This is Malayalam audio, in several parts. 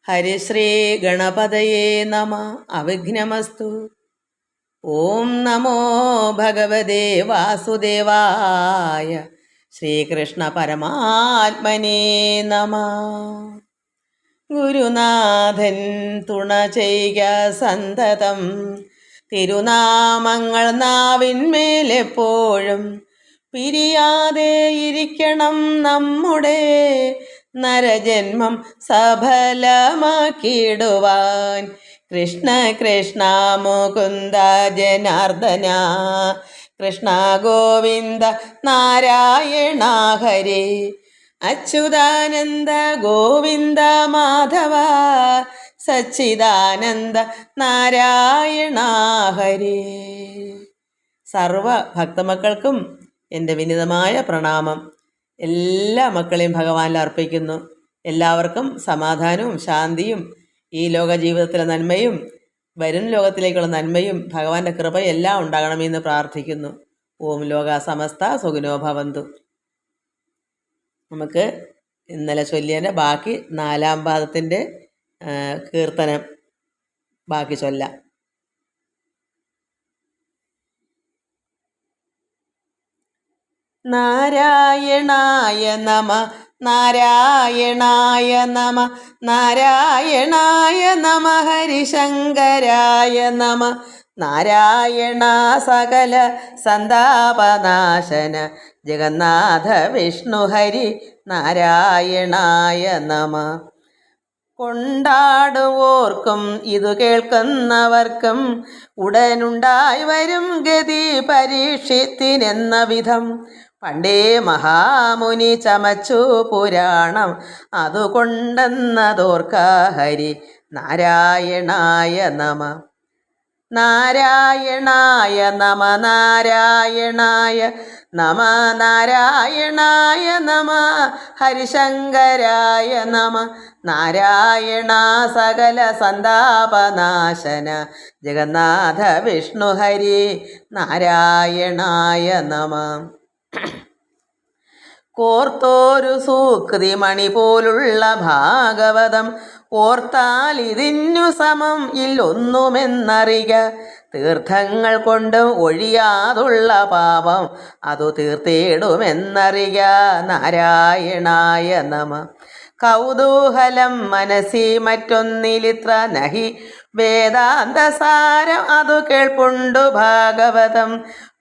ഹരിശ്രീ ഗണപതയേ നമ. അവിഘ്നമസ്തു. ഓം നമോ ഭഗവതേ വാസുദേവായ. ശ്രീകൃഷ്ണ പരമാത്മനേ നമ. ഗുരുനാഥൻ തുണ ചെയ്യുക സന്തതം, തിരുനാമങ്ങൾ നാവിന്മേലെപ്പോഴും പിരിയാതെ ഇരിക്കണം നമ്മുടെ നരജന്മം സഫലമാക്കിടുവാൻ. കൃഷ്ണ കൃഷ്ണ മുകുന്ദ ജനാർദ്ദന, കൃഷ്ണ ഗോവിന്ദ നാരായണ ഹരേ. അച്യുതാനന്ദ ഗോവിന്ദ മാധവ, സച്ചിദാനന്ദ നാരായണ ഹരേ. സർവ ഭക്തമക്കൾക്കും എൻ്റെ വിനീതമായ പ്രണാമം. എല്ലാ മക്കളെയും ഭഗവാനിൽ അർപ്പിക്കുന്നു. എല്ലാവർക്കും സമാധാനവും ശാന്തിയും ഈ ലോക ജീവിതത്തിലെ നന്മയും വരും ലോകത്തിലേക്കുള്ള നന്മയും ഭഗവാന്റെ കൃപയും എല്ലാം ഉണ്ടാകണമെന്ന് പ്രാർത്ഥിക്കുന്നു. ഓം ലോക സമസ്ത സുഖിനോ ഭവന്തു. നമുക്ക് ഇന്നലെ ചൊല്ലിയതിൻ്റെ ബാക്കി 4-ാം പാദത്തിൻ്റെ കീർത്തനം ബാക്കി ചൊല്ലാം. നാരായണായ നമ, നാരായണായ നമ, നാരായണായ നമ, ഹരിശങ്കരായ നമ. നാരായണ സകല സന്താപനാശന, ജഗന്നാഥ വിഷ്ണു ഹരി നാരായണായ നമ. കൊണ്ടാടുവോർക്കും ഇതു കേൾക്കുന്നവർക്കും ഉടനുണ്ടായി വരും ഗതി പരീക്ഷിത്തിനെന്ന വിധം. പണ്ടേ മഹാമുനി ചമച്ചു പുരാണം, അതുകൊണ്ടെന്നതോർക്ക ഹരി നാരായണായ നമ. നാരായണായ നമ, നാരായണായ നമ, നാരായണായ നമ, ഹരിശങ്കരായ നമ. നാരായണ സകല സന്താപനാശന, ജഗന്നാഥ വിഷ്ണു ഹരി നാരായണായ നമ. കോർത്തോരു സൂക്തി മണി പോലുള്ള ഭാഗവതം, ഓർത്താൽ ഇതിന്നു സമം ഇല്ലൊന്നുമെന്നറിക. തീർത്ഥങ്ങൾ കൊണ്ട് ഒഴിയാതുള്ള പാപം അതു തീർത്തിടുമെന്നറിക നാരായണായ നമ. കൗതൂഹലം മനസ്സി മറ്റൊന്നിലിത്ര നഹി, വേദാന്തസാരം അതു കേൾപ്പുണ്ടു ഭാഗവതം.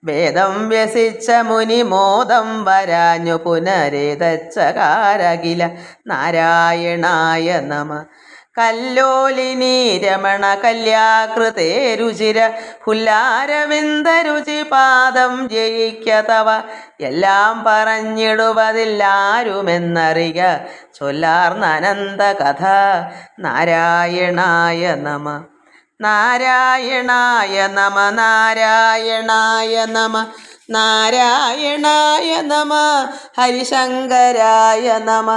വേദം വ്യസിച്ച മുനി മോദം വരാഞ്ഞു പുനരേതച്ചകാരകില നാരായണായ നമ. കല്ലോലിനി രമണ കല്യാകൃതേ രുചിര, ഹുല്ലാരവിന്ദ രുചി പാദം ജയിക്കതവ. എല്ലാം പറഞ്ഞിടുവതില്ലാരുമെന്നറിക, ചൊല്ലാർന്നനന്ത കഥ നാരായണായ നമ. നാരായണായ നമ, നാരായണായ നമ, നാരായണായ നമ, ഹരിശങ്കരായ നമ.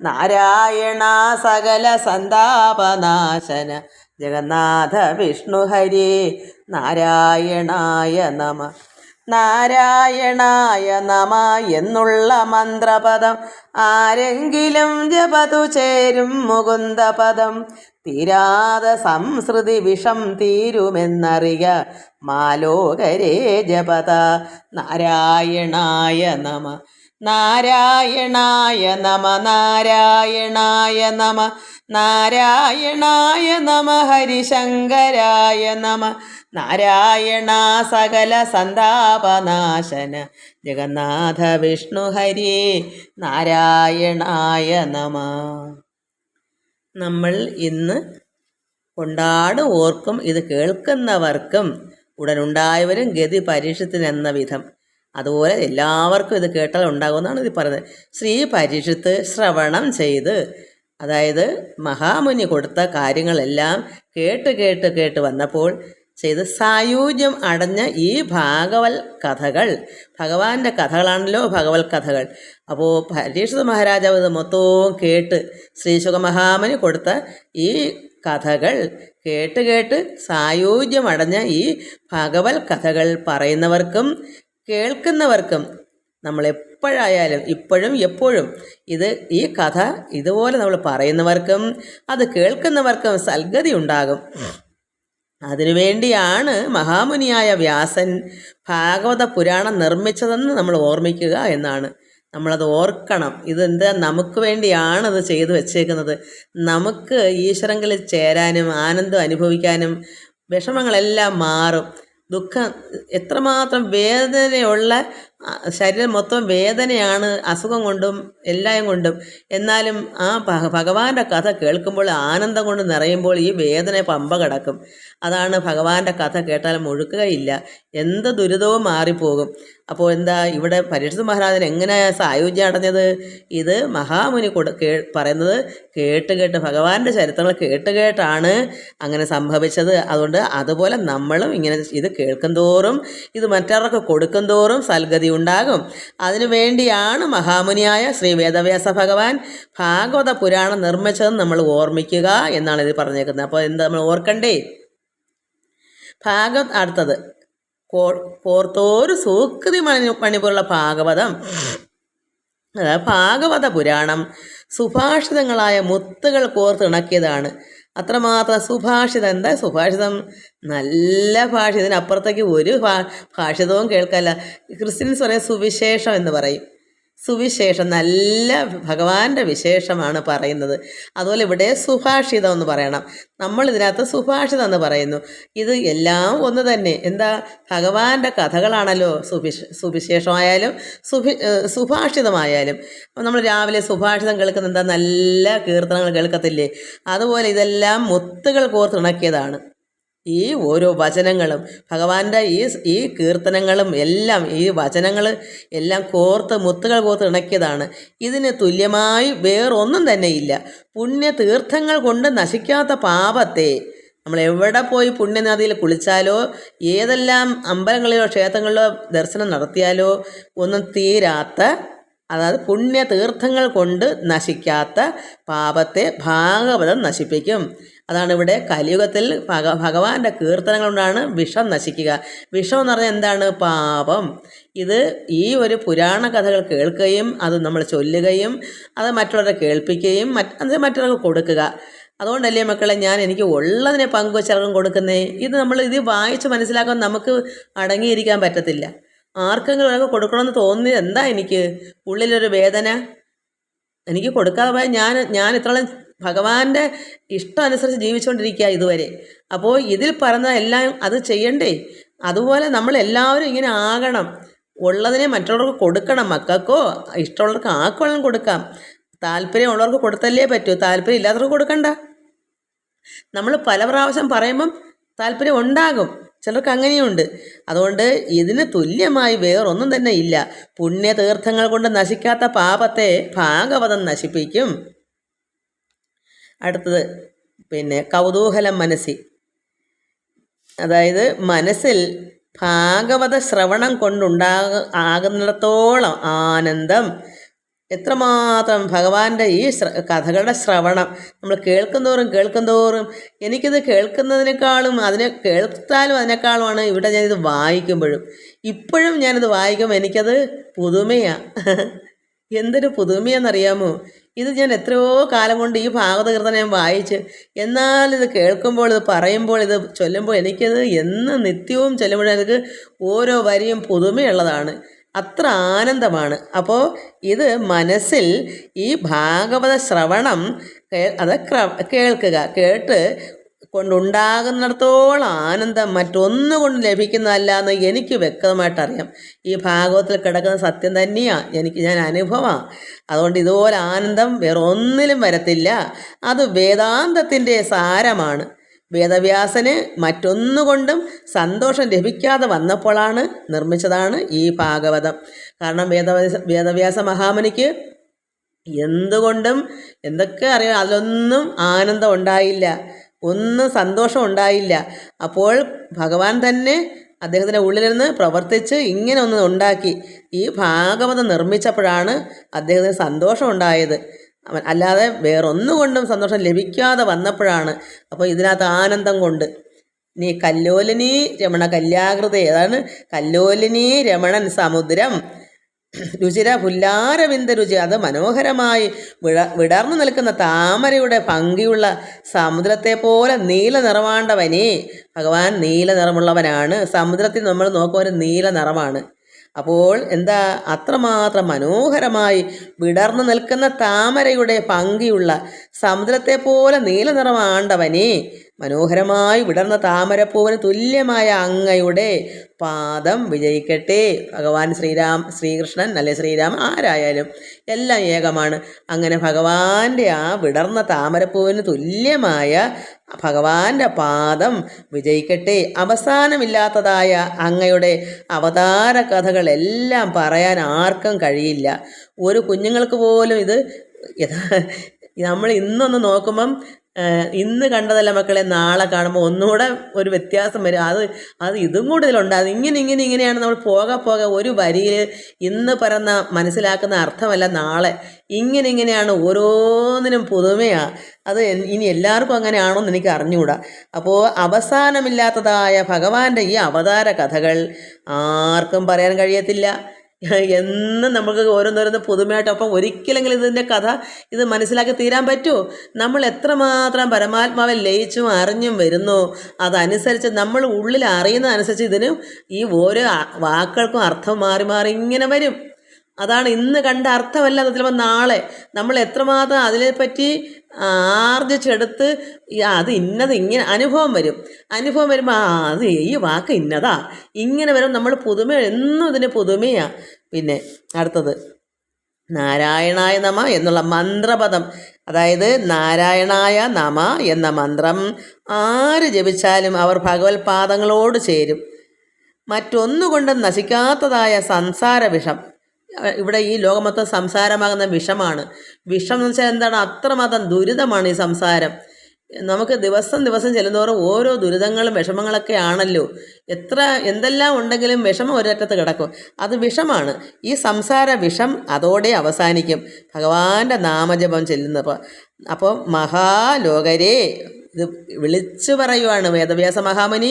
നാരായണ സകല സന്താപനാശന, ജഗന്നാഥ വിഷ്ണു ഹരി നാരായണായ നമ. നാരായണായ നമ എന്നുള്ള മന്ത്രപദം ആരെങ്കിലും ജപതു ചേരും മുകുന്ദപദം. തീരാതെ സംസൃതി വിഷം തീരുമെന്നറിയ, മാലോകരേ ജപത നാരായണായ നമ. നാരായണായ നമ, നാരായണായ നമ, നാരായണായ നമ, ഹരിശങ്കരായ നമ. നാരായണ സകല സന്താപനാശന, ജഗന്നാഥ വിഷ്ണു ഹരി നാരായണായ നമ. നമ്മൾ ഇന്ന് കൊണ്ടാട് ഓർക്കും ഇത് കേൾക്കുന്നവർക്കും ഉടനുണ്ടായവരും ഗതി പരീക്ഷത്തിനെന്ന വിധം. അതുപോലെ എല്ലാവർക്കും ഇത് കേട്ടാൽ ഉണ്ടാകുമെന്നാണ് ഇത് പറയുന്നത്. ശ്രീ പരീക്ഷത്ത് ശ്രവണം ചെയ്ത്, അതായത് മഹാമുനി കൊടുത്ത കാര്യങ്ങളെല്ലാം കേട്ട് കേട്ട് കേട്ട് വന്നപ്പോൾ ചെയ്ത് സായുജ്യം അടഞ്ഞ ഈ ഭാഗവൽ കഥകൾ, ഭഗവാന്റെ കഥകളാണല്ലോ ഭഗവത് കഥകൾ. അപ്പോൾ പരീക്ഷിത മഹാരാജാവ് ഇത് മൊത്തവും കേട്ട് ശ്രീശുക മഹാമുനി കൊടുത്ത ഈ കഥകൾ കേട്ട് കേട്ട് സായുജ്യമടഞ്ഞ ഈ ഭഗവത് കഥകൾ പറയുന്നവർക്കും കേൾക്കുന്നവർക്കും നമ്മളെപ്പോഴായാലും ഇപ്പോഴും എപ്പോഴും ഈ കഥ ഇതുപോലെ നമ്മൾ പറയുന്നവർക്കും അത് കേൾക്കുന്നവർക്കും സൽഗതി ഉണ്ടാകും. അതിനുവേണ്ടിയാണ് മഹാമുനിയായ വ്യാസൻ ഭാഗവത പുരാണം നിർമ്മിച്ചതെന്ന് നമ്മൾ ഓർമ്മിക്കുക എന്നാണ്. നമ്മളത് ഓർക്കണം. ഇതെന്താ, നമുക്ക് വേണ്ടിയാണത് ചെയ്തു വച്ചേക്കുന്നത്. നമുക്ക് ഈശ്വരങ്ങളിൽ ചേരാനും ആനന്ദം അനുഭവിക്കാനും വിഷമങ്ങളെല്ലാം മാറും. ദുഃഖം എത്രമാത്രം വേദനയുള്ള ശരീരം മൊത്തം വേദനയാണ്, അസുഖം കൊണ്ടും എല്ലാം കൊണ്ടും. എന്നാലും ആ ഭഗവാന്റെ കഥ കേൾക്കുമ്പോൾ ആനന്ദം കൊണ്ട് നിറയുമ്പോൾ ഈ വേദന പമ്പ കിടക്കും. അതാണ് ഭഗവാന്റെ കഥ കേട്ടാൽ മുഴുക്കുകയില്ല, എന്ത് ദുരിതവും മാറിപ്പോകും. അപ്പോൾ എന്താ ഇവിടെ പരീക്ഷിത് മഹാരാജൻ എങ്ങനെയാണ് സായുജ്യം അടഞ്ഞത്? ഇത് മഹാമുനി പറയുന്നത് കേട്ട് ഭഗവാന്റെ ചരിത്രങ്ങൾ കേട്ടാണ് അങ്ങനെ സംഭവിച്ചത്. അതുകൊണ്ട് അതുപോലെ നമ്മളും ഇങ്ങനെ ഇത് കേൾക്കും തോറും ഇത് മറ്റവർക്ക് കൊടുക്കും തോറും സൽഗതി ഉണ്ടാകും. അതിനു വേണ്ടിയാണ് മഹാമുനിയായ ശ്രീ വേദവ്യാസ ഭഗവാൻ ഭാഗവത പുരാണം നിർമ്മിച്ചതെന്ന് നമ്മൾ ഓർമ്മിക്കുക എന്നാണ് ഇത് പറഞ്ഞേക്കുന്നത്. അപ്പോൾ എന്താ നമ്മൾ ഓർക്കണ്ടേ? അടുത്തത് കോർത്തോരു സൂക്തി മണിപോലുള്ള ഭാഗവതം. അതായത് ഭാഗവത പുരാണം സുഭാഷിതങ്ങളായ മുത്തുകൾ കോർത്തിണക്കിയതാണ്. അത്രമാത്രം സുഭാഷിതം. എന്താ സുഭാഷിതം? നല്ല ഭാഷ. ഇതിനപ്പുറത്തേക്ക് ഒരു ഭാഷിതവും കേൾക്കല്ല. ക്രിസ്ത്യൻസ് പറയും സുവിശേഷം എന്ന് പറയും. സുവിശേഷം, നല്ല ഭഗവാന്റെ വിശേഷമാണ് പറയുന്നത്. അതുപോലെ ഇവിടെ സുഭാഷിതം എന്ന് പറയണം. നമ്മളിതിനകത്ത് സുഭാഷിതം എന്ന് പറയുന്നു. ഇത് എല്ലാം ഒന്ന് തന്നെ. എന്താ, ഭഗവാന്റെ കഥകളാണല്ലോ. സുവിശേഷമായാലും സുഭാഷിതമായാലും. നമ്മൾ രാവിലെ സുഭാഷിതം കേൾക്കുന്ന എന്താ, നല്ല കീർത്തനങ്ങൾ കേൾക്കത്തില്ലേ? അതുപോലെ ഇതെല്ലാം മുത്തുകൾ കോർത്തിണക്കിയതാണ്. ഈ ഓരോ വചനങ്ങളും ഭഗവാന്റെ ഈ കീർത്തനങ്ങളും എല്ലാം, ഈ വചനങ്ങൾ എല്ലാം മുത്തുകൾ കോർത്ത് ഇണക്കിയതാണ്. ഇതിന് തുല്യമായി വേറൊന്നും തന്നെ ഇല്ല. പുണ്യതീർത്ഥങ്ങൾ കൊണ്ട് നശിക്കാത്ത പാപത്തെ, നമ്മൾ എവിടെ പോയി പുണ്യനദിയിൽ കുളിച്ചാലോ ഏതെല്ലാം അമ്പലങ്ങളിലോ ക്ഷേത്രങ്ങളിലോ ദർശനം നടത്തിയാലോ ഒന്നും തീരാത്ത, അതായത് പുണ്യതീർത്ഥങ്ങൾ കൊണ്ട് നശിക്കാത്ത പാപത്തെ ഭാഗവതം നശിപ്പിക്കും. അതാണ് ഇവിടെ കലിയുഗത്തിൽ ഭഗവാന്റെ കീർത്തനങ്ങൾ കൊണ്ടാണ് വിഷം നശിക്കുക. വിഷം എന്ന് പറഞ്ഞാൽ എന്താണ്? പാപം. ഈ ഒരു പുരാണ കഥകൾ കേൾക്കുകയും അത് നമ്മൾ ചൊല്ലുകയും അത് മറ്റുള്ളവരെ കേൾപ്പിക്കുകയും അത് മറ്റുള്ളവർക്ക് കൊടുക്കുക. അതുകൊണ്ടല്ലേ മക്കളെ എനിക്ക് ഉള്ളതിനെ പങ്കുവെച്ചവർക്കും കൊടുക്കുന്നേ. ഇത് വായിച്ച് മനസ്സിലാക്കാൻ നമുക്ക് അടങ്ങിയിരിക്കാൻ പറ്റത്തില്ല. ആർക്കെങ്കിലും ഒരാൾക്ക് കൊടുക്കണമെന്ന് തോന്നിയത് എന്താ? എനിക്ക് ഉള്ളിലൊരു വേദന. എനിക്ക് കൊടുക്കാതെ പോയാൽ ഞാൻ ഇത്രയും ഭഗവാന്റെ ഇഷ്ടം അനുസരിച്ച് ജീവിച്ചുകൊണ്ടിരിക്കുക ഇതുവരെ. അപ്പോൾ ഇതിൽ പറഞ്ഞ എല്ലാം അത് ചെയ്യണ്ടേ? അതുപോലെ നമ്മളെല്ലാവരും ഇങ്ങനെ ആകണം. ഉള്ളതിനെ മറ്റുള്ളവർക്ക് കൊടുക്കണം. മക്കൾക്കോ ഇഷ്ടമുള്ളവർക്ക് ആർക്കും കൊടുക്കാം. താല്പര്യമുള്ളവർക്ക് കൊടുത്തല്ലേ പറ്റൂ. താല്പര്യം ഇല്ലാത്തവർക്ക് കൊടുക്കണ്ട. നമ്മൾ പല പ്രാവശ്യം പറയുമ്പം താല്പര്യം ഉണ്ടാകും. ചിലർക്ക് അങ്ങനെയുണ്ട്. അതുകൊണ്ട് ഇതിന് തുല്യമായി വേറൊന്നും തന്നെ ഇല്ല. പുണ്യതീർത്ഥങ്ങൾ കൊണ്ട് നശിക്കാത്ത പാപത്തെ ഭാഗവതം നശിപ്പിക്കും. അടുത്തത് കൗതൂഹലം മനസ്സിൽ. അതായത് മനസ്സിൽ ഭാഗവത ശ്രവണം ആകുന്നിടത്തോളം ആനന്ദം. എത്രമാത്രം ഭഗവാന്റെ ഈ കഥകളുടെ ശ്രവണം നമ്മൾ കേൾക്കും തോറും എനിക്കിത് കേൾക്കുന്നതിനേക്കാളും അതിനേക്കാളുമാണ് ഇവിടെ ഞാനിത് വായിക്കുമ്പോഴും. ഇപ്പോഴും ഞാനിത് വായിക്കുമ്പോൾ എനിക്കത് പുതുമയാണ്. എന്തൊരു പുതുമയാണെന്നറിയാമോ? ഇത് ഞാൻ എത്രയോ കാലം കൊണ്ട് ഈ ഭാഗവത കീർത്തനം ഞാൻ വായിച്ച്, എന്നാൽ ഇത് കേൾക്കുമ്പോൾ, ഇത് പറയുമ്പോൾ, ഇത് ചൊല്ലുമ്പോൾ എനിക്കത് നിത്യവും ചൊല്ലുമ്പോഴും എനിക്ക് ഓരോ വരിയും പുതുമയുള്ളതാണ്. അത്ര ആനന്ദമാണ്. അപ്പോൾ ഇത് മനസ്സിൽ ഈ ഭാഗവത ശ്രവണം അത് കേൾക്കുക, കേട്ട് കൊണ്ടുണ്ടാകുന്നിടത്തോളം ആനന്ദം മറ്റൊന്നുകൊണ്ട് ലഭിക്കുന്നതല്ല എന്ന് എനിക്ക് വ്യക്തമായിട്ടറിയാം. ഈ ഭാഗവതത്തിൽ കിടക്കുന്ന സത്യം തന്നെയാണ് ഞാൻ അനുഭവമാണ്. അതുകൊണ്ട് ഇതുപോലെ ആനന്ദം വേറെ ഒന്നിലും വരത്തില്ല. അത് വേദാന്തത്തിൻ്റെ സാരമാണ്. വേദവ്യാസന് മറ്റൊന്നുകൊണ്ടും സന്തോഷം ലഭിക്കാതെ വന്നപ്പോഴാണ് നിർമ്മിച്ചതാണ് ഈ ഭാഗവതം. കാരണം വേദവ്യാസ മഹാമുനിക്ക് എന്തുകൊണ്ടും എന്തൊക്കെ അറിയാം, അതിലൊന്നും ആനന്ദം ഉണ്ടായില്ല, ഒന്നും സന്തോഷം ഉണ്ടായില്ല. അപ്പോൾ ഭഗവാൻ തന്നെ അദ്ദേഹത്തിൻ്റെ ഉള്ളിലിരുന്ന് പ്രവർത്തിച്ച് ഇങ്ങനെ ഒന്ന് ഉണ്ടാക്കി ഈ ഭാഗവതം നിർമ്മിച്ചപ്പോഴാണ് അദ്ദേഹത്തിന് സന്തോഷം ഉണ്ടായത്. അല്ലാതെ വേറൊന്നുകൊണ്ടും സന്തോഷം ലഭിക്കാതെ വന്നപ്പോഴാണ്. അപ്പോൾ ഇതിനകത്ത് ആനന്ദം കൊണ്ട് നീ കല്ലോലിനി രമണ കല്യാകൃതേ, അതാണ് കല്ലോലിനി രമണൻ സമുദ്രം. രുചിര പുല്ലാരവിന്ദ രുചി, അത് മനോഹരമായി വിടർന്നു നിൽക്കുന്ന താമരയുടെ ഭംഗിയുള്ള സമുദ്രത്തെ പോലെ നീല നിറമാണ്ടവനെ. ഭഗവാൻ നീല നിറമുള്ളവനാണ്. സമുദ്രത്തിൽ നമ്മൾ നോക്കുമ്പോൾ ഒരു നീല നിറമാണ്. അപ്പോൾ എന്താ, അത്രമാത്രം മനോഹരമായി വിടർന്നു നിൽക്കുന്ന താമരയുടെ ഭംഗിയുള്ള സമുദ്രത്തെ പോലെ നീല നിറമാണ്ടവനെ, മനോഹരമായി വിടർന്ന താമരപ്പൂവിന് തുല്യമായ അങ്ങയുടെ പാദം വിജയിക്കട്ടെ. ഭഗവാൻ ശ്രീകൃഷ്ണൻ അല്ലെ ശ്രീരാമൻ ആരായാലും എല്ലാം ഏകമാണ്. അങ്ങനെ ഭഗവാന്റെ ആ വിടർന്ന താമരപ്പൂവിന് തുല്യമായ ഭഗവാന്റെ പാദം വിജയിക്കട്ടെ. അവസാനമില്ലാത്തതായ അങ്ങയുടെ അവതാര കഥകളെല്ലാം പറയാൻ ആർക്കും കഴിയില്ല. ഒരു കുഞ്ഞുങ്ങൾക്ക് പോലും ഇത് നമ്മൾ ഇന്നൊന്ന് നോക്കുമ്പം ഇന്ന് കണ്ടതല്ല മക്കളെ, നാളെ കാണുമ്പോൾ ഒന്നുകൂടെ ഒരു വ്യത്യാസം വരും. അത് ഇതും കൂടുതലുണ്ട്. അത് ഇങ്ങനെയാണ് നമ്മൾ പോകെ ഒരു വരിയിൽ ഇന്ന് പറഞ്ഞ മനസ്സിലാക്കുന്ന അർത്ഥമല്ല നാളെ. ഇങ്ങനെയാണ് ഓരോന്നിനും പുതുമയാണ്. അത് ഇനി എല്ലാവർക്കും അങ്ങനെയാണോ എന്ന് എനിക്ക് അറിഞ്ഞുകൂടാ. അപ്പോൾ അവസാനമില്ലാത്തതായ ഭഗവാന്റെ ഈ അവതാര കഥകൾ ആർക്കും പറയാൻ കഴിയത്തില്ല. എന്നും നമുക്ക് ഓരോന്നോരോന്ന് പുതുമയായിട്ട്. അപ്പം ഒരിക്കലെങ്കിലും ഇതിൻ്റെ കഥ ഇത് മനസ്സിലാക്കി തീരാൻ പറ്റുമോ? നമ്മൾ എത്രമാത്രം പരമാത്മാവിൽ ലയിച്ചും അറിഞ്ഞും വരുന്നു, അതനുസരിച്ച് നമ്മൾ ഉള്ളിൽ അറിയുന്നതനുസരിച്ച് ഇതിന് ഈ ഓരോ വാക്കുകൾക്കും അർത്ഥം മാറി ഇങ്ങനെ വരും. അതാണ് ഇന്ന് കണ്ട അർത്ഥമല്ല ചിലപ്പോൾ നാളെ നമ്മൾ എത്രമാത്രം അതിനെപ്പറ്റി ആർജിച്ചെടുത്ത് അത് ഇങ്ങനെ അനുഭവം വരുമ്പോൾ അത് ഈ വാക്ക് ഇന്നതാ ഇങ്ങനെ വരും. നമ്മൾ പുതുമ എന്നും ഇതിന് പുതുമയാണ്. പിന്നെ അടുത്തത് നാരായണായ നമ എന്നുള്ള മന്ത്രപദം, അതായത് നാരായണായ നമ എന്ന മന്ത്രം ആര് ജപിച്ചാലും അവർ ഭഗവത് പാദങ്ങളോട് ചേരും. മറ്റൊന്നുകൊണ്ടും നശിക്കാത്തതായ സംസാര വിഷം, ഇവിടെ ഈ ലോകം മൊത്തം സംസാരമാകുന്ന വിഷമാണ്. വിഷം എന്ന് വെച്ചാൽ എന്താണ്? അത്രമാത്രം ദുരിതമാണ് ഈ സംസാരം. നമുക്ക് ദിവസം ചെല്ലുന്നതോറും ഓരോ ദുരിതങ്ങളും വിഷമങ്ങളൊക്കെ ആണല്ലോ. എന്തെല്ലാം ഉണ്ടെങ്കിലും വിഷമം ഒരറ്റത്ത് കിടക്കും. അത് വിഷമാണ്. ഈ സംസാര വിഷം അതോടെ അവസാനിക്കും ഭഗവാന്റെ നാമജപം ചെല്ലുന്നപ്പോൾ. അപ്പോൾ മഹാലോകരെ, ഇത് വിളിച്ചു പറയുവാണ് വേദവ്യാസ മഹാമുനി.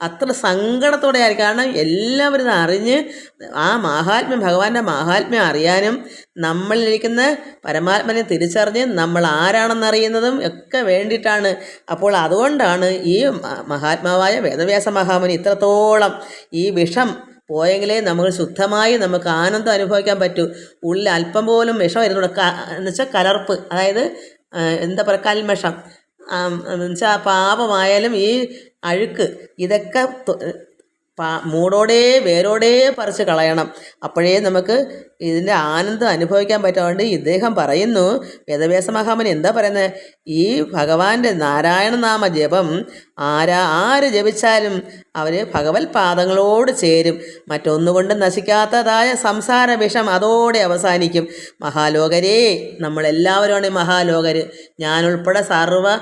അത്ര സങ്കടത്തോടെ ആയിരിക്കും. കാരണം എല്ലാവരും അറിഞ്ഞ് ആ മാഹാത്മ്യം, ഭഗവാന്റെ മാഹാത്മ്യം അറിയാനും നമ്മളിരിക്കുന്ന പരമാത്മനെ തിരിച്ചറിഞ്ഞ് നമ്മൾ ആരാണെന്നറിയുന്നതും ഒക്കെ വേണ്ടിയിട്ടാണ്. അപ്പോൾ അതുകൊണ്ടാണ് ഈ മഹാത്മാവായ വേദവ്യാസ മഹാമുനി ഇത്രത്തോളം ഈ വിഷം പോയെങ്കിലേ നമുക്ക് ശുദ്ധമായി നമുക്ക് ആനന്ദം അനുഭവിക്കാൻ പറ്റൂ. ഉള്ളിൽ അല്പം പോലും വിഷം വരുന്നുണ്ട്. എന്ന് വെച്ചാൽ കലർപ്പ്, അതായത് എന്താ പറയുക, കൽമഷം എന്നുവെച്ചാൽ പാപമായാലും ഈ അഴുക്ക് ഇതൊക്കെ മൂടോടെ വേരോടെ പറിച്ച് കളയണം. അപ്പോഴേ നമുക്ക് ഇതിൻ്റെ ആനന്ദം അനുഭവിക്കാൻ പറ്റാണ്ട് ഇദ്ദേഹം പറയുന്നു. വേദവ്യാസ മഹാമുനി എന്താ പറയുന്നത്? ഈ ഭഗവാന്റെ നാരായണനാമ ജപം ആര് ജപിച്ചാലും അവർ ഭഗവത് പാദങ്ങളോട് ചേരും. മറ്റൊന്നുകൊണ്ടും നശിക്കാത്തതായ സംസാര വിഷം അതോടെ അവസാനിക്കും. മഹാലോകരെ, നമ്മളെല്ലാവരുമാണ് മഹാലോകർ, ഞാനുൾപ്പെടെ സർവ്വ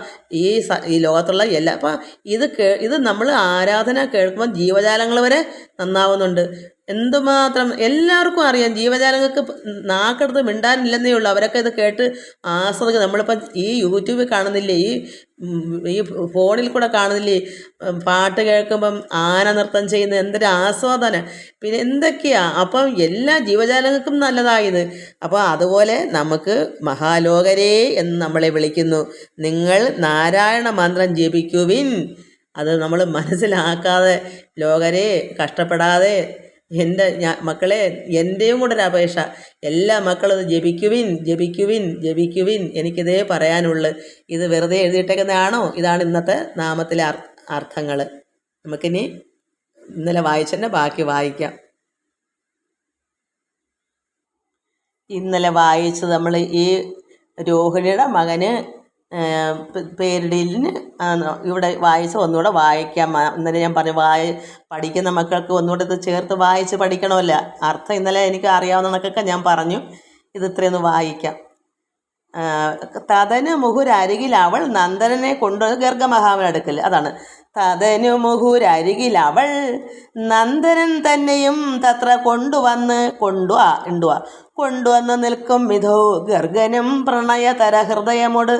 ഈ ലോകത്തുള്ള എല്ലാ. അപ്പം ഇത് നമ്മൾ ആരാധന കേൾക്കുമ്പോൾ ജീവജാലങ്ങൾ വരെ നന്നാവുന്നുണ്ട്. എന്തുമാത്രം എല്ലാവർക്കും അറിയാം. ജീവജാലങ്ങൾക്ക് നാക്കെടുത്ത് മിണ്ടാനില്ലെന്നേ ഉള്ളൂ. അവരൊക്കെ ഇത് കേട്ട് ആസ്വദിക്കും. നമ്മളിപ്പം ഈ യൂട്യൂബിൽ കാണുന്നില്ലേ, ഈ ഫോണിൽ കൂടെ കാണുന്നില്ലേ, പാട്ട് കേൾക്കുമ്പം ആന നൃത്തം ചെയ്യുന്നത് എന്തൊരു ആസ്വാദന. പിന്നെ എന്തൊക്കെയാ. അപ്പം എല്ലാ ജീവജാലങ്ങൾക്കും നല്ലതായത്. അപ്പോൾ അതുപോലെ നമുക്ക് മഹാലോകരെ എന്ന് നമ്മളെ വിളിക്കുന്നു. നിങ്ങൾ നാരായണ മന്ത്രം ജപിക്കുവിൻ. അത് നമ്മൾ മനസ്സിലാക്കാതെ ലോകരെ കഷ്ടപ്പെടാതെ, മക്കളെ, എൻ്റെയും കൂടെ ഒരു അപേക്ഷ, എല്ലാ മക്കളും ഇത് ജപിക്കുവിൻ. എനിക്കിതേ പറയാനുള്ളൂ. ഇത് വെറുതെ എഴുതിയിട്ടേക്കുന്നതാണോ? ഇതാണ് ഇന്നത്തെ നാമത്തിലെ അർത്ഥങ്ങൾ. നമുക്കിനി ഇന്നലെ വായിച്ചതിൻ്റെ ബാക്കി വായിക്കാം. ഇന്നലെ വായിച്ചത് നമ്മൾ ഈ രോഹിണിയുടെ മകന് പേരിടലിന് ഇവിടെ വായിച്ച് ഒന്നുകൂടെ വായിക്കാം. ഇന്നലെ ഞാൻ പറഞ്ഞു പഠിക്കുന്ന മക്കൾക്ക് ഒന്നുകൂടെ ഇത് ചേർത്ത് വായിച്ച് പഠിക്കണമല്ല. അർത്ഥം ഇന്നലെ എനിക്ക് അറിയാവുന്നതൊക്കെ ഞാൻ പറഞ്ഞു. ഇത് ഇത്രയൊന്ന് വായിക്കാം. തതനു മുഹുരരികിൽ അവൾ നന്ദനെ കൊണ്ടുവന്ന് ഗർഗമഹാവിന് അടുക്കൽ. അതാണ് തതനു മുഹുരരികിൽ അവൾ നന്ദനൻ തന്നെയും തത്ര കൊണ്ടുവന്ന് നിൽക്കും വിധോ ഗർഗനും പ്രണയതര ഹൃദയമോട്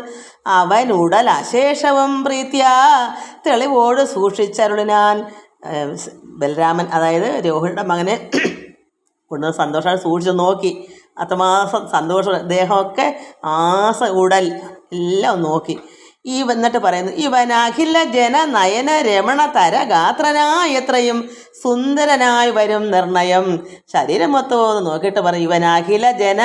അവനുടൽ അശേഷവും പ്രീത്യാ തെളിവോട് സൂക്ഷിച്ചരുളിനാൻ. ബലരാമൻ, അതായത് രോഹിണിയുടെ മകനെ കൊണ്ടുവന്ന് സന്തോഷമായി സൂക്ഷിച്ച് നോക്കി. അത്രമാസം സന്തോഷം, ദേഹമൊക്കെ ഉടൽ എല്ലാം നോക്കി. എന്നിട്ട് പറയുന്നു, ഇവൻ അഖില ജന നയന രമണ തര ഗാത്രനായത്രയും സുന്ദരനായി വരും നിർണയം. ശരീരം മൊത്തം നോക്കിയിട്ട് പറയും, ഇവൻ അഖില ജന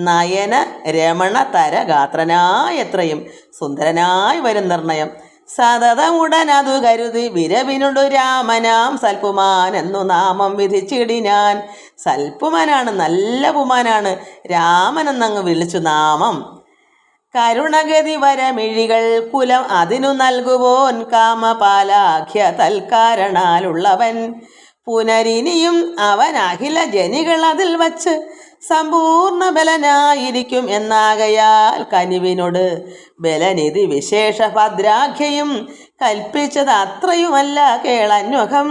നയന രമണ തര ഗാത്രനായത്രയും സുന്ദരനായി വരും നിർണയം. സതതമുടനതു കരുതി വിരവിനുടു രാമനാം സൽപുമാൻ എന്നു നാമം വിധിച്ചിടിനാൻ. സൽപുമാനാണ്, നല്ല പുമാനാണ്, രാമനെന്നങ്ങ് വിളിച്ചു നാമം. കരുണഗതി വരമിഴികൾ കുലം അതിനു നൽകുവോൻ കാമപാലാഖ്യ തൽക്കാരണാലുള്ളവൻ. പുനരിനിയും അവൻ അഖില ജനികൾ അതിൽ വച്ച് സമ്പൂർണ്ണ ബലനായിരിക്കും എന്നാകയാൽ കനിവിനോട് ബലനിധി വിശേഷ ഭദ്രാഖ്യയും കൽപ്പിച്ചത് അത്രയുമല്ല കേളന്വകം.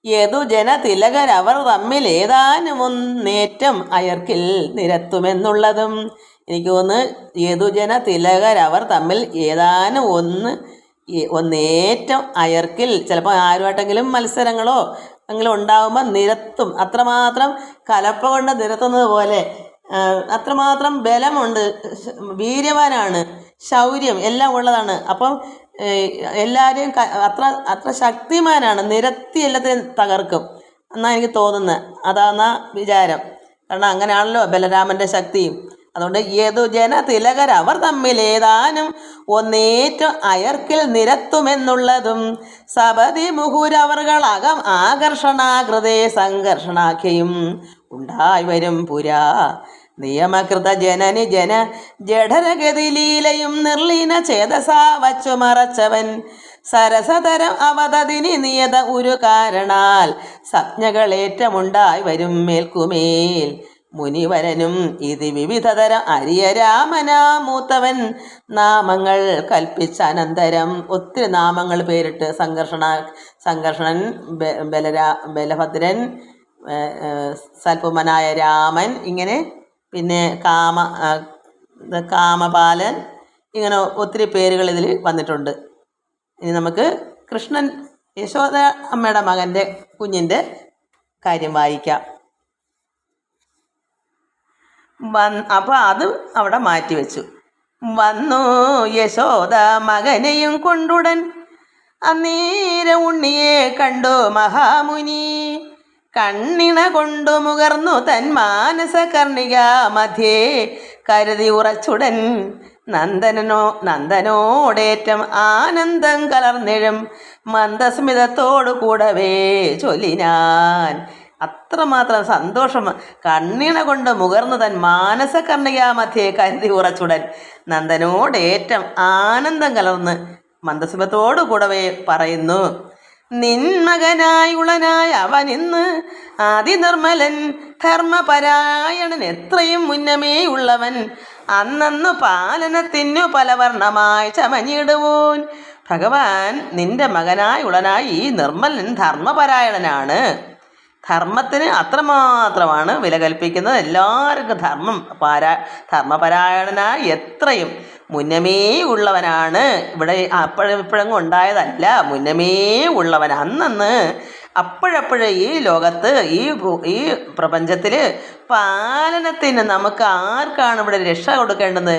യദുജന തിലകരവർ തമ്മിൽ ഏതാനും ഒന്നേറ്റം അയർക്കിൽ നിരത്തുമെന്നുള്ളതും. എനിക്ക് തോന്നുന്നു യദുജന തിലകരവർ തമ്മിൽ ഏതാനും ഒന്നേറ്റം അയർക്കിൽ, ചിലപ്പോൾ ആരുമായിട്ടെങ്കിലും മത്സരങ്ങളോ എങ്കിലും ഉണ്ടാകുമ്പോൾ നിരത്തും. അത്രമാത്രം കലപ്പ കൊണ്ട് നിരത്തുന്നത് പോലെ അത്രമാത്രം ബലമുണ്ട്, വീര്യവാനാണ്, ശൗര്യം എല്ലാം ഉള്ളതാണ്. അപ്പം എല്ലാവരെയും അത്ര ശക്തിമാനാണ്, നിരത്തി എല്ലാത്തിനും തകർക്കും എന്നാണ് എനിക്ക് തോന്നുന്നത്. അതാന്ന വിചാരം. കാരണം അങ്ങനെയാണല്ലോ ബലരാമൻ്റെ ശക്തിയും. അതുകൊണ്ട് യദുജന തിലകരവർ തമ്മിൽ ഏതാനും ഒന്നേറ്റം അയർക്കിൽ നിരത്തുമെന്നുള്ളതും. സപതി മുഹുരവർകളകം ആകർഷണാകൃതേ സംഘർഷണാഖ്യയും ഉണ്ടായി വരും പുരാ. നിയമകൃത ജനനി ജന ജഠരഗതി ലീലയും നിർലീന ചേതസാ വച്ചു മറച്ചവൻ. സരസതരം അവതതിനി നിയത ഒരു കാരണാൽ സംജ്ഞകളേറ്റമുണ്ടായി വരും മേൽക്കുമേൽ. മുനിവരനും ഇത് വിവിധതരം അരിയ രാമനാമൂത്തവൻ നാമങ്ങൾ കൽപ്പിച്ച അനന്തരം ഒത്തിരി നാമങ്ങൾ പേരിട്ട് സംഘർഷണൻ, ബലഭദ്രൻ, സൽപുമനായ രാമൻ, ഇങ്ങനെ പിന്നെ കാമപാലൻ, ഇങ്ങനെ ഒത്തിരി പേരുകൾ ഇതിൽ വന്നിട്ടുണ്ട്. ഇനി നമുക്ക് കൃഷ്ണൻ യശോദ അമ്മയുടെ മകൻ്റെ കുഞ്ഞിൻ്റെ കാര്യം വായിക്കാം. അപ്പോൾ അത് അവിടെ മാറ്റിവെച്ചു. വന്നു യശോദ മകനെയും കൊണ്ടുടൻ അന്നേര ഉണ്ണിയെ കണ്ടു മഹാമുനി. കണ്ണിണ കൊണ്ടു മുകർന്നു തൻ മാനസ കർണിക മധ്യേ കരുതി ഉറച്ചുടൻ. നന്ദനോടേറ്റം ആനന്ദം കലർന്നിഴും മന്ദസ്മിതത്തോടു കൂടവേ ചൊല്ലിനാൻ. അത്രമാത്രം സന്തോഷം, കണ്ണിണ കൊണ്ട് മുകർന്നു തൻ മാനസകർണികാ മധ്യേ കരുതി ഉറച്ചുടൻ. നന്ദനോടേറ്റം ആനന്ദം കലർന്ന് മന്ദസ്മിതത്തോടു കൂടവേ പറയുന്നു. നിന്മകനായുളനായ അവൻ ഇന്ന് ആദിനിർമ്മലൻ ധർമ്മപരായണൻ എത്രയും മുന്നമേ ഉള്ളവൻ. അന്നു പാലനത്തിനു പലവർണ്ണമായി ചമഞ്ഞിടുവോൻ. ഭഗവാൻ നിന്റെ മകനായുളനായി ഈ നിർമ്മലൻ ധർമ്മപരായണനാണ്. ധർമ്മത്തിന് അത്രമാത്രമാണ് വില കൽപ്പിക്കുന്നത്. എല്ലാവർക്കും ധർമ്മപരായണനായി എത്രയും മുന്നമേ ഉള്ളവനാണ്. ഇവിടെ ഇപ്പോഴെങ്ങും ഉണ്ടായതല്ല, മുന്നമേ ഉള്ളവൻ. അന്നന്ന് അപ്പോഴപ്പോഴേ ഈ ലോകത്ത് ഈ പ്രപഞ്ചത്തിൽ പാലനത്തിന് നമുക്ക് ആർക്കാണ് ഇവിടെ രക്ഷ കൊടുക്കേണ്ടത്,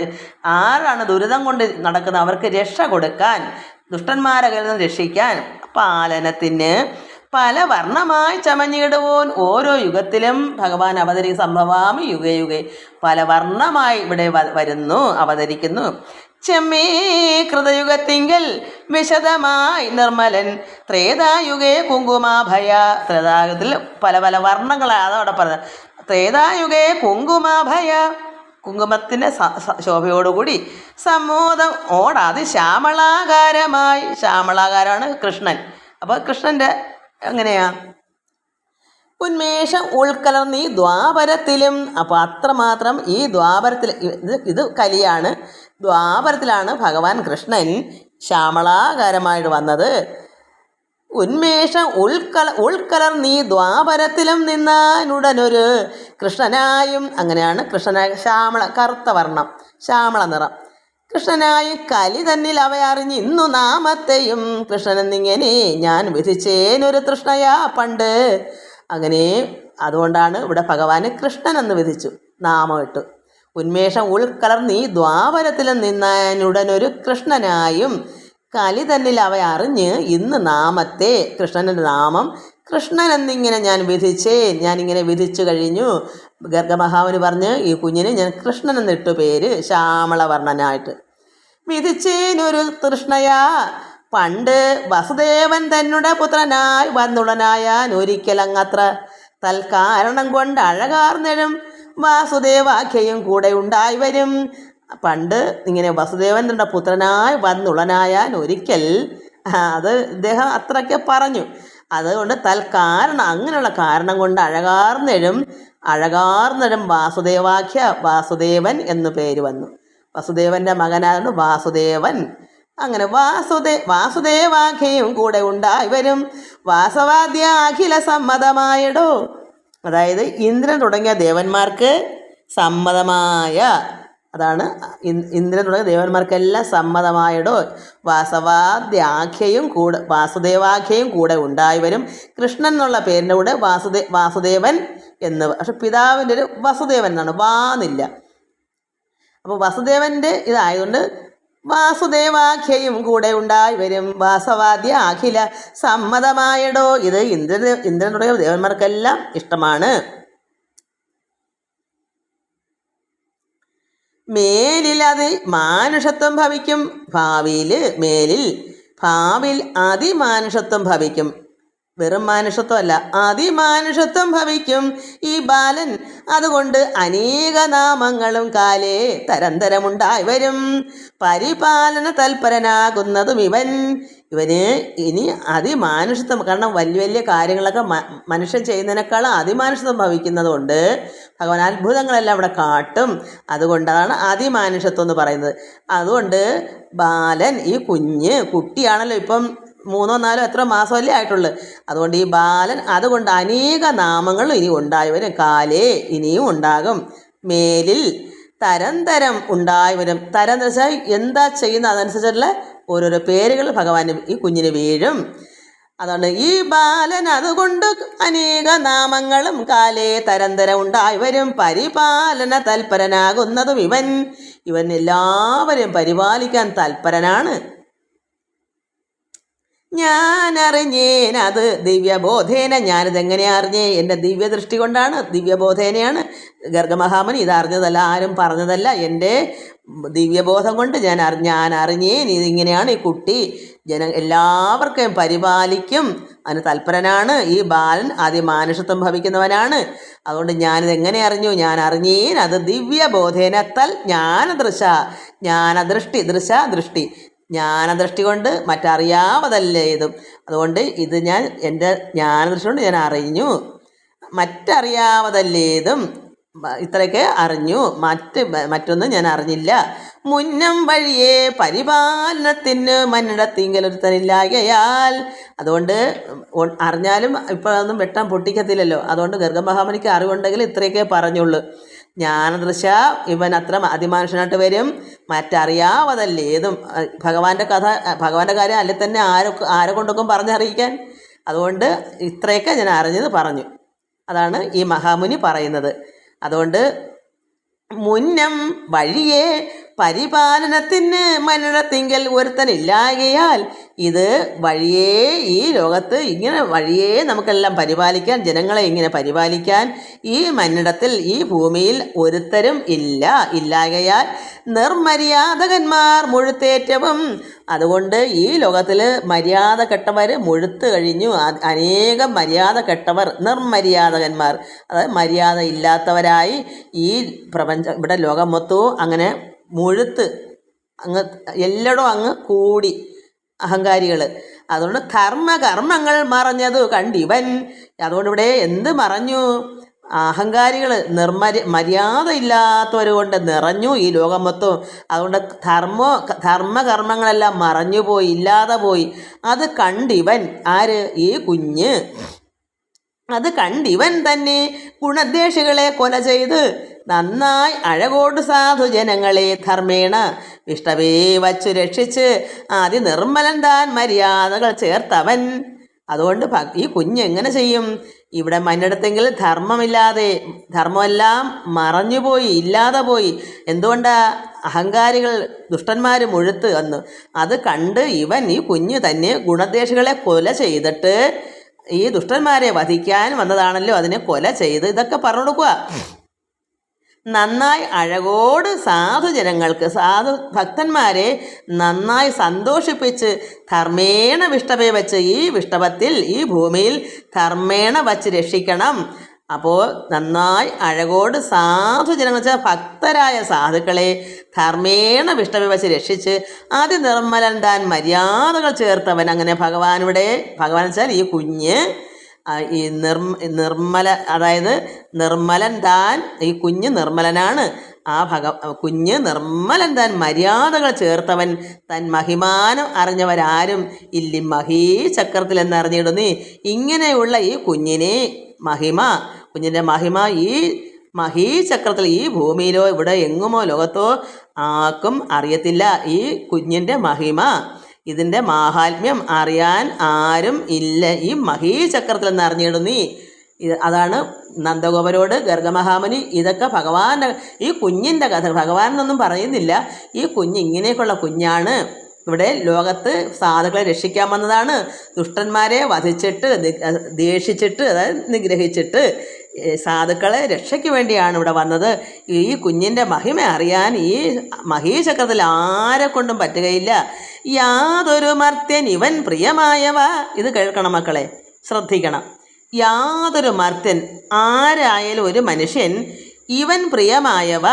ആരാണ് ദുരിതം കൊണ്ട് നടക്കുന്നത്, അവർക്ക് രക്ഷ കൊടുക്കാൻ, ദുഷ്ടന്മാരെ കരുതി രക്ഷിക്കാൻ പാലനത്തിന് പല വർണ്ണമായി ചമഞ്ഞിടുവോൻ. ഓരോ യുഗത്തിലും ഭഗവാൻ സംഭവാമി യുഗേ യുഗേ പല വർണ്ണമായി ഇവിടെ വരുന്നു, അവതരിക്കുന്നു. ചെമ്മേ കൃതയുഗത്തിങ്കൽ വിശദമായി നിർമ്മലൻ ത്രേതായുഗേ കുങ്കുമാഭയ. ത്രേതായുഗത്തിൽ പല പല വർണ്ണങ്ങളാണ് അതവിടെ പറഞ്ഞത്. ത്രേതായുഗേ കുങ്കുമാഭയ, കുങ്കുമത്തിൻ്റെ ശോഭയോടുകൂടി സമ്മോദം ഓടാതെ ശ്യാമളാകാരമായി. ശ്യാമളാകാരമാണ് കൃഷ്ണൻ. അപ്പോൾ കൃഷ്ണൻ്റെ എങ്ങനെയാ ഉന്മേഷം ഉൾക്കലർന്ന് ഈ ദ്വാപരത്തിലും. അപ്പോൾ അത്രമാത്രം ഈ ദ്വാപരത്തിൽ, ഇത് കലിയാണ്, ദ്വാപരത്തിലാണ് ഭഗവാൻ കൃഷ്ണൻ ശ്യാമളാകാരമായിട്ട് വന്നത്. ഉന്മേഷം ഉൾക്കലർന്ന് ഈ ദ്വാപരത്തിലും നിന്നാനുടനൊരു കൃഷ്ണനായും. അങ്ങനെയാണ് കൃഷ്ണനായ കറുത്ത വർണ്ണം, ശ്യാമള നിറം. കൃഷ്ണനായി കലി തന്നിൽ അവയറിഞ്ഞ് ഇന്നു നാമത്തെയും കൃഷ്ണനെന്നിങ്ങനെ ഞാൻ വിധിച്ചേനൊരു തൃഷ്ണയാ പണ്ട്. അങ്ങനെ അതുകൊണ്ടാണ് ഇവിടെ ഭഗവാന് കൃഷ്ണൻ എന്ന് വിധിച്ചു, നാമമിട്ടു. ഉന്മേഷം ഉൾക്കലർന്നീ ദ്വാപരത്തിലും നിന്നനുടനൊരു കൃഷ്ണനായും കലി തന്നിൽ അവ അറിഞ്ഞ് ഇന്ന് നാമത്തെ, കൃഷ്ണൻ്റെ നാമം കൃഷ്ണൻ എന്നിങ്ങനെ ഞാനിങ്ങനെ വിധിച്ചു കഴിഞ്ഞു. ഗർഗമഹാമുനി പറഞ്ഞ് ഈ കുഞ്ഞിന് ഞാൻ കൃഷ്ണൻ എന്നിട്ടു പേര്, ശ്യാമളവർണ്ണനായിട്ട്. വിധിച്ചേനൊരു തൃഷ്ണയാ പണ്ട് വസുദേവൻ തന്നെ പുത്രനായി വന്നുടനായാനൊരിക്കലങ്ങത്ര തൽക്കാരണം കൊണ്ട് അഴകാർന്നെഴും വാസുദേവാഖ്യയും കൂടെ ഉണ്ടായി വരും. പണ്ട് ഇങ്ങനെ വസുദേവൻ തന്നെ പുത്രനായി വന്നുടനായാൻ ഒരിക്കൽ, അത് ഇദ്ദേഹം അത്രയ്ക്ക് പറഞ്ഞു. അതുകൊണ്ട് തൽക്കാരണം, അങ്ങനെയുള്ള കാരണം കൊണ്ട് അഴകാർന്നെഴും വാസുദേവാഖ്യ, വാസുദേവൻ എന്നു പേര് വന്നു. വസുദേവൻ്റെ മകനാണ് വാസുദേവൻ. അങ്ങനെ വാസുദേവാഖ്യയും കൂടെ ഉണ്ടായി വരും. വാസവാദ്യ അഖില സമ്മതമായടോ, അതായത് ഇന്ദ്രൻ തുടങ്ങിയ ദേവന്മാർക്ക് സമ്മതമായ, അതാണ് ഇന്ദ്രൻ തുടങ്ങിയ ദേവന്മാർക്കെല്ലാം സമ്മതമായടോ വാസവാദ്യാഖ്യയും വാസുദേവാഖ്യയും കൂടെ ഉണ്ടായി വരും. കൃഷ്ണൻ എന്നുള്ള പേരിൻ്റെ കൂടെ വാസുദേവൻ എന്ന്, പക്ഷെ പിതാവിൻ്റെ ഒരു വസുദേവൻ എന്നാണ്, വാന്നില്ല. അപ്പോൾ വസുദേവൻ്റെ ഇതായതുകൊണ്ട് വാസുദേവാഖ്യയും കൂടെ ഉണ്ടായി വരും. വാസവാദ്യ അഖില സമ്മതമായടോ, ഇത് ഇന്ദ്രൻ തുടങ്ങിയ ദേവന്മാർക്കെല്ലാം ഇഷ്ടമാണ്. മേലിൽ അത് മാനുഷത്വം ഭവിക്കും, ഭാവിയിൽ അതിമാനുഷത്വം ഭവിക്കും. വെറും മാനുഷത്വമല്ല, അതിമാനുഷത്വം ഭവിക്കും ഈ ബാലൻ. അതുകൊണ്ട് അനേക നാമങ്ങളും കാലേ തരന്തരമുണ്ടായി വരും. പരിപാലന തൽപരനാകുന്നതും ഇവന് ഇനി അതിമാനുഷത്വം, കാരണം വലിയ വലിയ കാര്യങ്ങളൊക്കെ മനുഷ്യൻ ചെയ്യുന്നതിനേക്കാളും അതിമാനുഷത്വം ഭവിക്കുന്നതുകൊണ്ട് ഭഗവാൻ അത്ഭുതങ്ങളെല്ലാം അവിടെ കാട്ടും. അതുകൊണ്ടാണ് അതിമാനുഷത്വം എന്ന് പറയുന്നത്. അതുകൊണ്ട് ബാലൻ, ഈ കുട്ടിയാണല്ലോ, ഇപ്പം 3 4 എത്ര മാസമല്ലേ ആയിട്ടുള്ളൂ. അതുകൊണ്ട് ഈ ബാലൻ, അതുകൊണ്ട് അനേക നാമങ്ങൾ ഇനി ഉണ്ടായി വരും. കാലേ, ഇനിയും ഉണ്ടാകും. മേലിൽ തരം ഉണ്ടായി വരും. തരം എന്ന് വെച്ചാൽ എന്താ ചെയ്യുന്ന അതനുസരിച്ചുള്ള ഓരോരോ പേരുകൾ ഭഗവാൻ ഈ കുഞ്ഞിന് വീഴും. അതുകൊണ്ട് ഈ ബാലൻ അതുകൊണ്ട് അനേക നാമങ്ങളും കാലേ തരം ഉണ്ടായി വരും. പരിപാലന തൽപരനാകുന്നതും ഇവൻ എല്ലാവരെയും പരിപാലിക്കാൻ തൽപരനാണ്. ഞാൻ അറിഞ്ഞേൻ അത് ദിവ്യബോധേന. ഞാനിതെങ്ങനെയാണ് അറിഞ്ഞേ? എൻ്റെ ദിവ്യദൃഷ്ടി കൊണ്ടാണ്, ദിവ്യബോധേനയാണ്. ഗർഗമഹാമുനി ഇതറിഞ്ഞതല്ല, ആരും പറഞ്ഞതല്ല, എൻ്റെ ദിവ്യബോധം കൊണ്ട് ഞാൻ അറിഞ്ഞേൻ ഇതിങ്ങനെയാണ്. ഈ കുട്ടി എല്ലാവർക്കും പരിപാലിക്കും, അതിന് തൽപരനാണ്. ഈ ബാലൻ അതിമാനുഷത്വം ഭവിക്കുന്നവനാണ്. അതുകൊണ്ട് ഞാനിതെങ്ങനെ അറിഞ്ഞു? ഞാൻ അറിഞ്ഞേൻ അത് ദിവ്യബോധേന ദൃഷ്ടി ജ്ഞാനദൃഷ്ടി കൊണ്ട് മറ്ററിയാവതല്ലേ ഇതും. അതുകൊണ്ട് ഇത് എൻ്റെ ജ്ഞാനദൃഷ്ടി കൊണ്ട് ഞാൻ അറിഞ്ഞു, മറ്ററിയാവതല്ലേതും ഇത്രയൊക്കെ അറിഞ്ഞു, മറ്റൊന്നും ഞാൻ അറിഞ്ഞില്ല. മുന്നം വഴിയെ പരിപാലനത്തിന് മന്നിടത്തിങ്കലൊരുത്തനില്ലാകയാൽ. അതുകൊണ്ട് അറിഞ്ഞാലും ഇപ്പോഴൊന്നും വെട്ടാൻ പൊട്ടിക്കത്തില്ലല്ലോ. അതുകൊണ്ട് ഗർഗമഹാമുനിക്ക് അറിവുണ്ടെങ്കിൽ ഇത്രയൊക്കെ പറഞ്ഞുള്ളൂ. ജ്ഞാനദൃശ ഇവൻ അത്ര അതിമാനുഷനായിട്ട് വരും, മറ്ററിയാവതല്ലേതും. ഭഗവാന്റെ കാര്യം അല്ലെ തന്നെ ആരെ കൊണ്ടൊക്കെ പറഞ്ഞറിയിക്കാൻ. അതുകൊണ്ട് ഇത്രയൊക്കെ ഞാൻ അറിഞ്ഞത് പറഞ്ഞു. അതാണ് ഈ മഹാമുനി പറയുന്നത്. അതുകൊണ്ട് മുന്നം വഴിയെ പരിപാലനത്തിന് മന്നിടത്തിങ്കൽ ഒരുത്തനില്ലാകയാൽ, ഇത് വഴിയേ ഈ ലോകത്ത് ഇങ്ങനെ വഴിയേ നമുക്കെല്ലാം പരിപാലിക്കാൻ, ജനങ്ങളെ ഇങ്ങനെ പരിപാലിക്കാൻ ഈ മന്നിടത്തിൽ, ഈ ഭൂമിയിൽ ഒരുത്തരും ഇല്ലാകയാൽ നിർമര്യാദകന്മാർ മുഴുത്തേറ്റവും. അതുകൊണ്ട് ഈ ലോകത്തിൽ മര്യാദ കെട്ടവർ മുഴുത്ത് കഴിഞ്ഞു. അനേകം മര്യാദ കെട്ടവർ, നിർമര്യാദകന്മാർ, അതായത് മര്യാദ ഇല്ലാത്തവരായി ഈ പ്രപഞ്ചം, ഇവിടെ ലോകം മൊത്തവും അങ്ങനെ മുഴുത്ത് എല്ലായിടവും അങ്ങ് കൂടി അഹങ്കാരികൾ. അതുകൊണ്ട് കർമ്മങ്ങൾ മറഞ്ഞത് കണ്ടിവൻ. അതുകൊണ്ട് ഇവിടെ എന്ത് മറഞ്ഞു? അഹങ്കാരികൾ, മര്യാദ ഇല്ലാത്തവർ കൊണ്ട് നിറഞ്ഞു ഈ ലോകം മൊത്തവും. അതുകൊണ്ട് ധർമ്മകർമ്മങ്ങളെല്ലാം മറഞ്ഞുപോയി, ഇല്ലാതെ പോയി. അത് കണ്ടിവൻ. ആര്? ഈ കുഞ്ഞ്. അത് കണ്ടിവൻ തന്നെ ഗുണദ്വേഷികളെ കൊല ചെയ്ത് നന്നായി അഴകോട് സാധുജനങ്ങളെ ധർമ്മേണ ഇഷ്ടവേ വച്ചു രക്ഷിച്ച് നിർമ്മലൻ താൻ മര്യാദകൾ ചേർത്തവൻ. അതുകൊണ്ട് ഈ കുഞ്ഞ് എങ്ങനെ ചെയ്യും? ഇവിടെ മണ്ണെടുത്തെങ്കിൽ ധർമ്മമെല്ലാം മറഞ്ഞുപോയി, ഇല്ലാതെ പോയി. എന്തുകൊണ്ടാ? അഹങ്കാരികൾ, ദുഷ്ടന്മാർ മുഴുത്ത് വന്നു. അത് കണ്ട് ഈ കുഞ്ഞ് തന്നെ ഗുണദ്വേഷികളെ കൊല ചെയ്തിട്ട് ഈ ദുഷ്ടന്മാരെ വധിക്കാൻ വന്നതാണല്ലോ, അതിനെ കൊല ചെയ്ത് ഇതൊക്കെ പറഞ്ഞു കൊടുക്കുക. നന്നായി അഴകോട് സാധു ഭക്തന്മാരെ നന്നായി സന്തോഷിപ്പിച്ച് ധർമ്മേണ വിഷ്ടഭയെ വെച്ച് ഈ വിഷ്ടഭത്തിൽ, ഈ ഭൂമിയിൽ ധർമ്മേണ വച്ച് രക്ഷിക്കണം. അപ്പോൾ നന്നായി അഴകോട് സാധുജനങ്ങൾ വെച്ചാൽ ഭക്തരായ സാധുക്കളെ ധർമ്മേണ വിഷ്ടഭയെ വെച്ച് രക്ഷിച്ച് അതിനിർമ്മലൻ താൻ മര്യാദകൾ ചേർത്തവൻ. അങ്ങനെ ഭഗവാൻ വെച്ചാൽ ഈ കുഞ്ഞ് ഈ അതായത് നിർമ്മലൻ താൻ, ഈ കുഞ്ഞ് നിർമ്മലനാണ്. ആ കുഞ്ഞ് നിർമ്മലൻ താൻ മര്യാദകൾ ചേർത്തവൻ, തൻ മഹിമാനം അറിഞ്ഞവരാരും ഇല്ലി മഹീചക്രത്തിൽ എന്നറിഞ്ഞിടുന്നീ. ഇങ്ങനെയുള്ള ഈ കുഞ്ഞിൻ്റെ മഹിമ ഈ മഹീചക്രത്തിൽ, ഈ ഭൂമിയിലോ ഇവിടെ എങ്ങുമോ ലോകത്തോ ആർക്കും അറിയത്തില്ല. ഈ കുഞ്ഞിൻ്റെ മഹിമ, ഇതിൻ്റെ മാഹാത്മ്യം അറിയാൻ ആരും ഇല്ല. ഈ മഹീചക്രത്തിൽ നിന്ന് അറിഞ്ഞിടുന്നീ. അതാണ് നന്ദഗോപരോട് ഗർഗമഹാമുനി ഇതൊക്കെ ഭഗവാന്റെ ഈ കുഞ്ഞിൻ്റെ കഥ. ഭഗവാൻ എന്നൊന്നും പറയുന്നില്ല. ഈ കുഞ്ഞ് ഇങ്ങനെയൊക്കെയുള്ള കുഞ്ഞാണ്. ഇവിടെ ലോകത്ത് സാധുക്കളെ രക്ഷിക്കാൻ വന്നതാണ്. ദുഷ്ടന്മാരെ വധിച്ചിട്ട് ദേഷിച്ചിട്ട്, അതായത് നിഗ്രഹിച്ചിട്ട് സാധുക്കളെ രക്ഷയ്ക്ക് വേണ്ടിയാണ് ഇവിടെ വന്നത്. ഈ കുഞ്ഞിൻ്റെ മഹിമ അറിയാൻ ഈ മഹീചക്രത്തിൽ ആരെ കൊണ്ടും പറ്റുകയില്ല. യാതൊരു മർത്യൻ ഇവൻ പ്രിയമായവ. ഇത് കേൾക്കണം മക്കളെ, ശ്രദ്ധിക്കണം. യാതൊരു മർത്യൻ, ആരായാലും ഒരു മനുഷ്യൻ, ഇവൻ പ്രിയമായവ,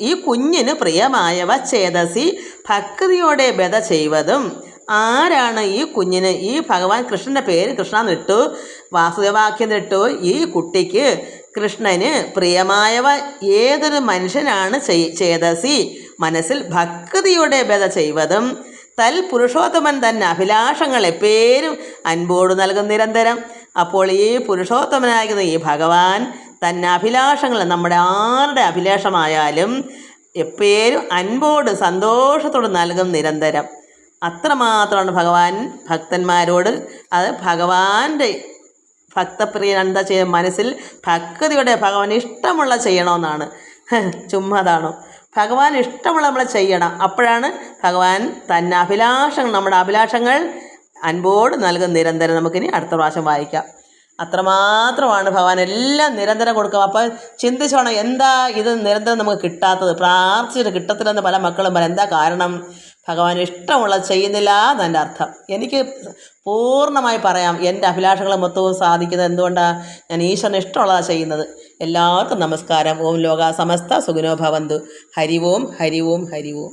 ഈ കുഞ്ഞിന് പ്രിയമായവ ചേതസി ഭക്തിയോടെ ബധ ചെയ്വതും. ആരാണ് ഈ കുഞ്ഞിന്, ഈ ഭഗവാൻ കൃഷ്ണൻ്റെ പേര് കൃഷ്ണ എന്നിട്ടു, വാസുദേവാഖ്യം എന്നിട്ടു. ഈ കുട്ടിക്ക് കൃഷ്ണന് പ്രിയമായവ ഏതൊരു മനുഷ്യനാണ് ചേതസി മനസ്സിൽ ഭക്തിയോടെ ബധ ചെയ്വതും പുരുഷോത്തമൻ തന്നെ അഭിലാഷങ്ങൾ എപ്പോഴും അൻപോട് നൽകും നിരന്തരം. അപ്പോൾ ഈ പുരുഷോത്തമനായിരിക്കുന്ന ഈ ഭഗവാൻ തന്നെ അഭിലാഷങ്ങൾ, നമ്മുടെ ആരുടെ അഭിലാഷമായാലും എപ്പോഴും അൻപോട് സന്തോഷത്തോട് നൽകും നിരന്തരം. അത്രമാത്രമാണ് ഭഗവാൻ ഭക്തന്മാരോട്. അത് ഭഗവാന്റെ ഭക്തപ്രിയൻ എന്താ ചെയ്യുക? മനസ്സിൽ ഭക്തിയോടെ ഭഗവാൻ ഇഷ്ടമുള്ള ചെയ്യണമെന്നാണ്. ചുമ്മാതാണോ? ഭഗവാൻ ഇഷ്ടമുള്ള നമ്മൾ ചെയ്യണം. അപ്പോഴാണ് ഭഗവാൻ തന്നെ അഭിലാഷങ്ങൾ, നമ്മുടെ അഭിലാഷങ്ങൾ അൻപോട് നൽകും നിരന്തരം. നമുക്കിനി അടുത്ത പ്രാവശ്യം വായിക്കാം. അത്രമാത്രമാണ് ഭഗവാൻ എല്ലാം നിരന്തരം കൊടുക്കുക. അപ്പോൾ ചിന്തിച്ചോണം, എന്താ ഇത് നിരന്തരം നമുക്ക് കിട്ടാത്തത്? പ്രാർത്ഥിച്ചിട്ട് കിട്ടത്തില്ലെന്ന് പല മക്കളും പറയും. എന്താ കാരണം? ഭഗവാൻ ഇഷ്ടമുള്ളത് ചെയ്യുന്നില്ല എന്നെ അർത്ഥം. എനിക്ക് പൂർണ്ണമായി പറയാം, എൻ്റെ അഭിലാഷങ്ങൾ മൊത്തവും സാധിക്കുന്നത് എന്തുകൊണ്ടാണ്? ഞാൻ ഈശ്വരന് ഇഷ്ടമുള്ളതാണ് ചെയ്യുന്നത്. എല്ലാവർക്കും നമസ്കാരം. ഓം ലോകാ സമസ്ത സുഖിനോ ഭവന്തു. ഹരി ഓം ഹരി ഓം ഹരി ഓം.